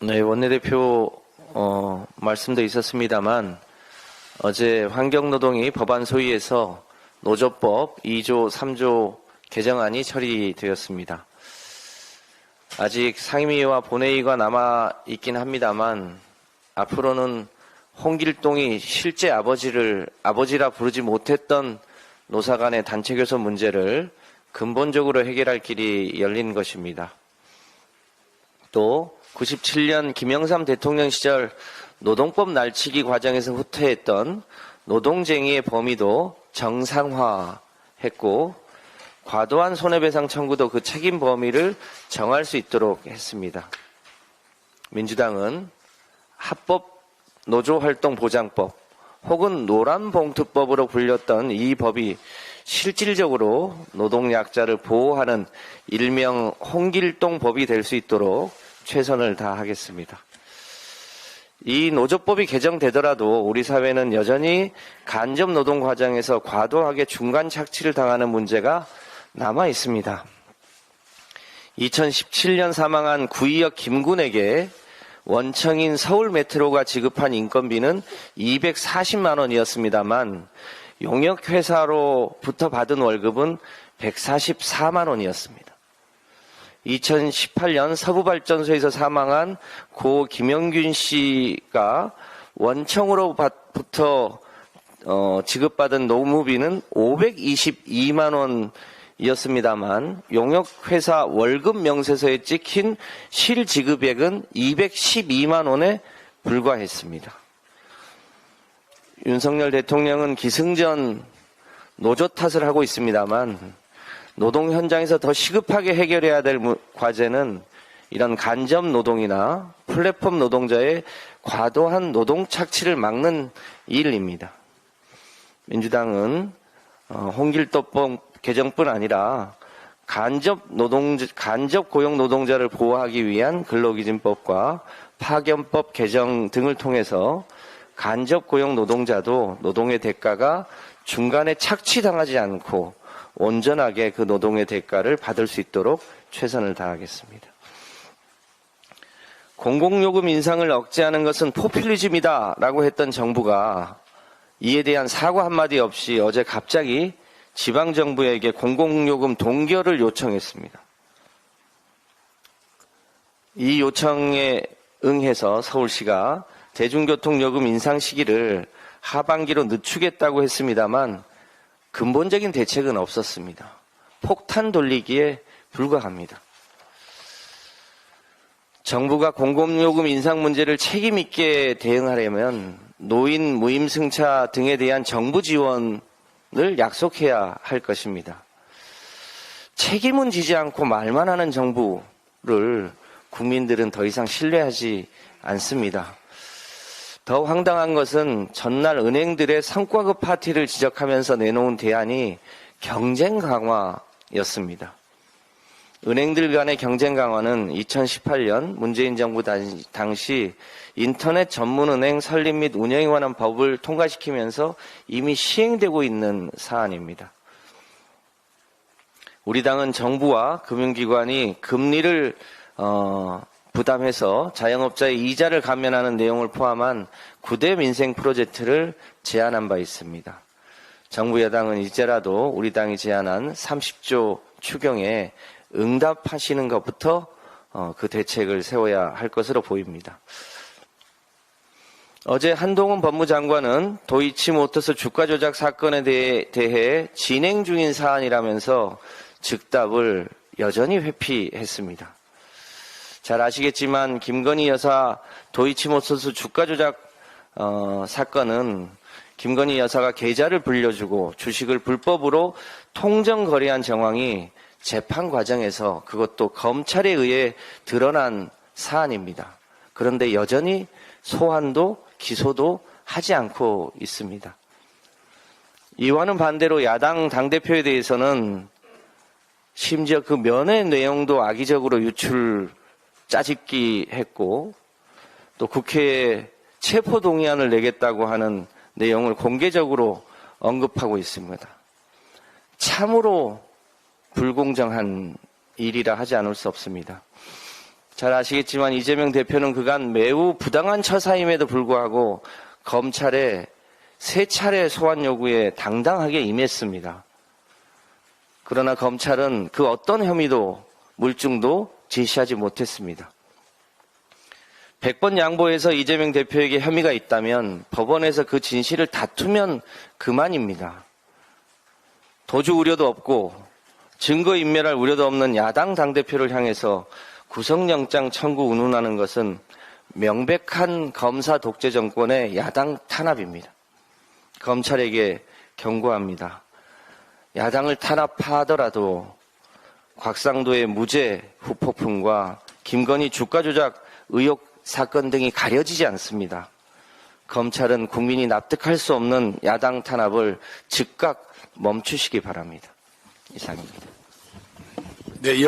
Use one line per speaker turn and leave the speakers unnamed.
네, 원내대표 말씀도 있었습니다만 어제 환경노동위 법안 소위에서 노조법 2조 3조 개정안이 처리되었습니다. 아직 상임위와 본회의가 남아있긴 합니다만 앞으로는 홍길동이 실제 아버지라 부르지 못했던 노사 간의 단체교섭 문제를 근본적으로 해결할 길이 열린 것입니다. 또 97년 김영삼 대통령 시절 노동법 날치기 과정에서 후퇴했던 노동쟁의의 범위도 정상화했고 과도한 손해배상 청구도 그 책임 범위를 정할 수 있도록 했습니다. 민주당은 합법 노조활동보장법 혹은 노란봉투법으로 불렸던 이 법이 실질적으로 노동약자를 보호하는 일명 홍길동 법이 될 수 있도록 최선을 다하겠습니다. 이 노조법이 개정되더라도 우리 사회는 여전히 간접 노동 과정에서 과도하게 중간 착취를 당하는 문제가 남아 있습니다. 2017년 사망한 구의역 김군에게 원청인 서울메트로가 지급한 인건비는 240만 원이었습니다만 용역회사로부터 받은 월급은 144만 원이었습니다. 2018년 서부발전소에서 사망한 고 김영균 씨가 원청으로부터 지급받은 노무비는 522만 원이었습니다만 용역회사 월급 명세서에 찍힌 실지급액은 212만 원에 불과했습니다. 윤석열 대통령은 기승전 노조 탓을 하고 있습니다만 노동 현장에서 더 시급하게 해결해야 될 과제는 이런 간접 노동이나 플랫폼 노동자의 과도한 노동 착취를 막는 일입니다. 민주당은 홍길동법 개정뿐 아니라 간접 고용 노동자를 보호하기 위한 근로기준법과 파견법 개정 등을 통해서 간접 고용 노동자도 노동의 대가가 중간에 착취당하지 않고 온전하게 그 노동의 대가를 받을 수 있도록 최선을 다하겠습니다. 공공요금 인상을 억제하는 것은 포퓰리즘이다라고 했던 정부가 이에 대한 사과 한마디 없이 어제 갑자기 지방정부에게 공공요금 동결을 요청했습니다. 이 요청에 응해서 서울시가 대중교통요금 인상 시기를 하반기로 늦추겠다고 했습니다만 근본적인 대책은 없었습니다. 폭탄 돌리기에 불과합니다. 정부가 공공요금 인상 문제를 책임 있게 대응하려면 노인 무임승차 등에 대한 정부 지원을 약속해야 할 것입니다. 책임은 지지 않고 말만 하는 정부를 국민들은 더 이상 신뢰하지 않습니다. 더 황당한 것은 전날 은행들의 성과급 파티를 지적하면서 내놓은 대안이 경쟁 강화였습니다. 은행들 간의 경쟁 강화는 2018년 문재인 정부 당시 인터넷 전문은행 설립 및 운영에 관한 법을 통과시키면서 이미 시행되고 있는 사안입니다. 우리 당은 정부와 금융기관이 금리를 부담해서 자영업자의 이자를 감면하는 내용을 포함한 9대 민생 프로젝트를 제안한 바 있습니다. 정부 여당은 이제라도 우리 당이 제안한 30조 추경에 응답하시는 것부터 그 대책을 세워야 할 것으로 보입니다. 어제 한동훈 법무장관은 도이치모터스 주가 조작 사건에 대해 진행 중인 사안이라면서 즉답을 여전히 회피했습니다. 잘 아시겠지만 김건희 여사 도이치모터스 주가 조작 사건은 김건희 여사가 계좌를 불려주고 주식을 불법으로 통정 거래한 정황이 재판 과정에서 그것도 검찰에 의해 드러난 사안입니다. 그런데 여전히 소환도 기소도 하지 않고 있습니다. 이와는 반대로 야당 당대표에 대해서는 심지어 그 면회 내용도 악의적으로 짜집기 했고 또 국회에 체포동의안을 내겠다고 하는 내용을 공개적으로 언급하고 있습니다. 참으로 불공정한 일이라 하지 않을 수 없습니다. 잘 아시겠지만 이재명 대표는 그간 매우 부당한 처사임에도 불구하고 검찰의 3차례 소환 요구에 당당하게 임했습니다. 그러나 검찰은 그 어떤 혐의도 물증도 제시하지 못했습니다. 100번 양보해서 이재명 대표에게 혐의가 있다면 법원에서 그 진실을 다투면 그만입니다. 도주 우려도 없고 증거인멸할 우려도 없는 야당 당대표를 향해서 구속영장 청구 운운하는 것은 명백한 검사 독재 정권의 야당 탄압입니다. 검찰에게 경고합니다. 야당을 탄압하더라도 곽상도의 무죄 후폭풍과 김건희 주가 조작 의혹 사건 등이 가려지지 않습니다. 검찰은 국민이 납득할 수 없는 야당 탄압을 즉각 멈추시기 바랍니다. 이상입니다.
네,